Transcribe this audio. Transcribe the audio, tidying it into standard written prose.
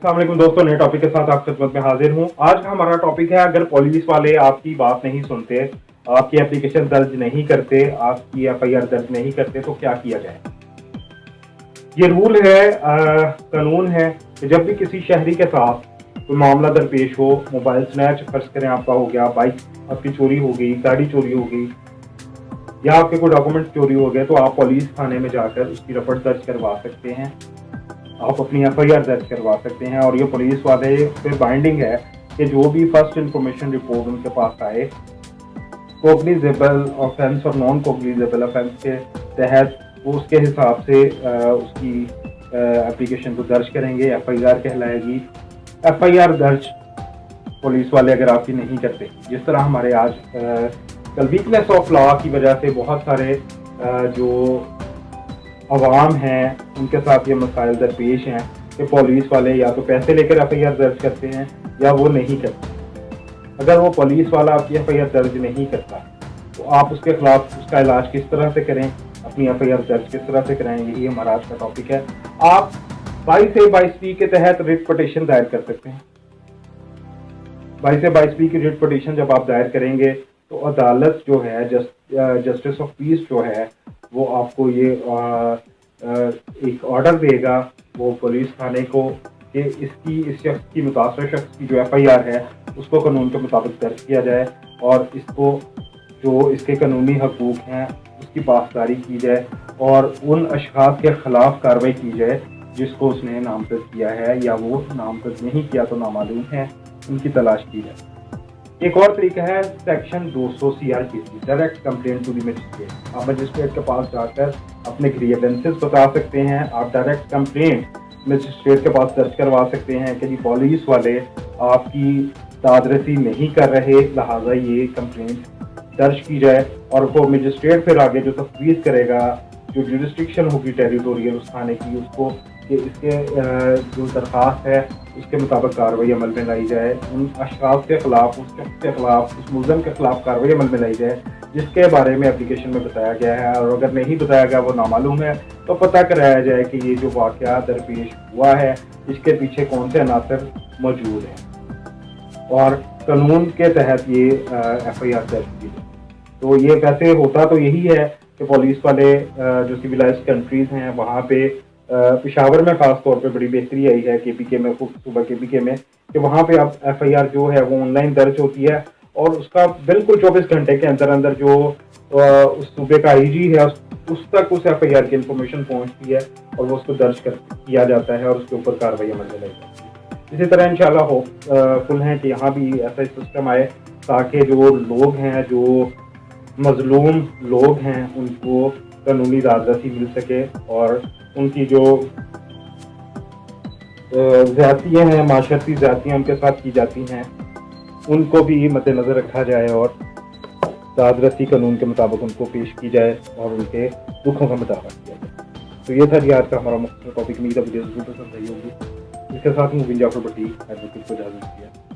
अस्सलाम वालेकुम दोस्तों, नए टॉपिक के साथ आप खिदमत में हाजिर हूं। आज का हमारा टॉपिक है, अगर पुलिस वाले आपकी बात नहीं सुनते, आपकी एप्लीकेशन दर्ज नहीं करते, आपकी एफआईआर दर्ज नहीं करते, तो क्या किया जाए। ये रूल है, कानून है कि जब भी किसी शहरी के साथ कोई मामला दरपेश हो, मोबाइल स्नैच फर्ज करें आपका हो गया, बाइक आपकी चोरी हो गई, गाड़ी चोरी हो गई या आपके कोई डॉक्यूमेंट चोरी हो गए, तो आप पुलिस थाने में जाकर उसकी रिपोर्ट दर्ज करवा सकते हैं, आप अपनी एफआईआर दर्ज करवा सकते हैं। और ये पुलिस वाले पे बाइंडिंग है कि जो भी फर्स्ट इंफॉर्मेशन रिपोर्ट उनके पास आए, कोग्निजेबल ऑफेंस और नॉन कोग्निजेबल ऑफेंस के तहत वो उसके हिसाब से उसकी एप्लीकेशन को दर्ज करेंगे, एफआईआर कहलाएगी। एफआईआर दर्ज पुलिस वाले अगर आपकी नहीं करते, जिस तरह हमारे आज कल वीकनेस ऑफ लॉ की वजह से बहुत सारे जो अवाम हैं उनके साथ ये मसाइल दरपेश हैं कि पुलिस वाले या तो पैसे लेकर एफआईआर दर्ज करते हैं या वो नहीं करते। अगर वो पुलिस वाला आपकी एफआईआर दर्ज नहीं करता तो आप उसके खिलाफ उसका इलाज किस तरह से करें, अपनी एफआईआर दर्ज किस तरह से कराएं, यही हमारा आज का टॉपिक है। आप 22A के तहत रिट पिटीशन दायर कर सकते हैं। 22A की रिट पिटीशन जब आप दायर करेंगे तो अदालत जो है, जस्टिस ऑफ पीस जो है, वो आपको ये एक ऑर्डर देगा वो पुलिस थाने को कि इस शख्स की, मुतासर शख्स की जो एफआईआर है उसको कानून के मुताबिक दर्ज किया जाए और इसको जो इसके कानूनी हकूक हैं उसकी पासदारी की जाए और उन अशखास के खिलाफ कार्रवाई की जाए जिसको उसने नामजद किया है या वो नामजद नहीं किया तो नामालूम है, उनकी तलाश की जाए। एक और तरीका है section 200 CRPC, direct complaint to the magistrate. आप मजिस्ट्रेट के पास जाकर अपने ग्रीवेंसेस बता सकते हैं, आप डायरेक्ट कंप्लेंट मजिस्ट्रेट के पास दर्ज करवा सकते हैं कि जी पुलिस वाले आपकी दादरसी नहीं कर रहे, लिहाजा ये कंप्लेंट दर्ज की जाए। और वो मजिस्ट्रेट फिर आगे जो तफ्तीश करेगा, जो जुरिस्डिक्शन होगी टेरिटोरियल उस थाने की, उसको कि इसके जो दरख्वास्त है उसके मुताबिक कार्रवाई अमल में लाई जाए, उन अशखास के खिलाफ, उस शख्स के खिलाफ, उस मुलज़म के खिलाफ कार्रवाई अमल में लाई जाए जिसके बारे में एप्लीकेशन में बताया गया है। और अगर नहीं बताया गया, वो नामालूम है, तो पता कराया जाए कि ये जो वाक़या दरपेश हुआ है इसके पीछे कौन से अनासर मौजूद हैं और कानून के तहत ये एफआईआर दर्ज की जाए। तो ये वैसे होता तो यही है कि पुलिस वाले जो सिविलाइज्ड कंट्रीज़ हैं वहाँ पे, पेशावर में खास तौर पे बड़ी बेहतरी आई है, KPK में, सूबा KPK में, कि वहाँ पे अब एफआईआर जो है वो ऑनलाइन दर्ज होती है और उसका बिल्कुल 24 घंटे के अंदर अंदर जो उस सूबे का आईजी है उस तक उस एफआईआर की इंफॉर्मेशन पहुँचती है और वो उसको दर्ज किया जाता है और उसके ऊपर कार्रवाई अमल में लाई जाती है। इसी तरह इंशाल्लाह होपफुल है कि यहाँ भी ऐसा सिस्टम आए ताकि जो लोग हैं, जो मजलूम लोग हैं, उनको कानूनी दादरसी मिल सके और उनकी जो ज़्यादतियाँ हैं, माशरती ज़्यादतियाँ उनके साथ की जाती हैं, उनको भी मद्देनज़र रखा जाए और दादरसी कानून के मुताबिक उनको पेश की जाए और उनके दुखों का मुताबिक किया जाए। तो ये था जी आज का हमारा मुख्तसर टॉपिक। वीडियो ज़रूर पसंद आई होगी। इसके साथ मुबीन जाफर भट्टी एडवोकेट को इजाज़त दिया।